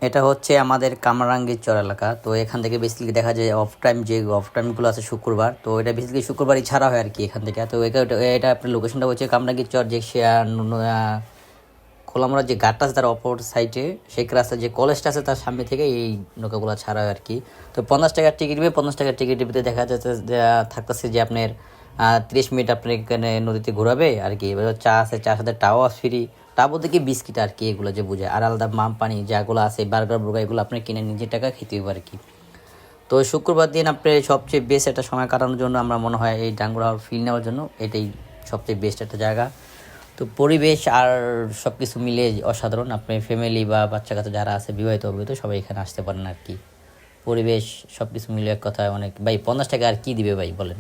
এটা হচ্ছে আমাদের কামরাঙ্গীর চর এলাকা। তো এখান থেকে বেসিক্যালি দেখা যায় অফ টাইমগুলো আছে শুক্রবার, তো এটা বেসিক্যালি শুক্রবারই ছাড়া হয় আর কি এখান থেকে। তো এটা আপনার লোকেশনটা হচ্ছে কামরাঙ্গীর চর, যে খোলামোড়া যে ঘাটটা আছে তার অপর সাইডে, শেখ রাস্তা যে কলেজটা আছে তার সামনে থেকে এই নৌকাগুলো ছাড়া হয় আর কি। তো 50 টাকার টিকিট নেবে, 50 টাকার টিকিট নিতে দেখা যাচ্ছে যে থাকতেছে যে আপনার 30 মিনিট আপনার এখানে নদীতে ঘোরাবে আর কি। এবার চা আছে, চার সাথে টাও ফ্রি। তা বলতে কি বিস্কিট আর কি, এগুলো যে বোঝায়। আর আলাদা মাম পানি যেগুলো আছে, বার্গার বুর্গার, এগুলো আপনি কিনে নিজের টাকা খেতে হবে আর কি। তো শুক্রবার দিন আপনি সবচেয়ে বেস্ট একটা সময় কাটানোর জন্য আমরা মনে হয় এই ডাঙ্গুরা ফিল নেওয়ার জন্য এটাই সবচেয়ে বেস্ট একটা জায়গা। তো পরিবেশ আর সব কিছু মিলে অসাধারণ। আপনি ফ্যামিলি বা বাচ্চা কাচ্চা যারা আছে বিবাহিত অবিবাহিত সবাই এখানে আসতে পারেন আর কি। পরিবেশ সব কিছু মিলে এক কথায় অনেক। ভাই 50 টাকা আর কি দিবে ভাই বলেন।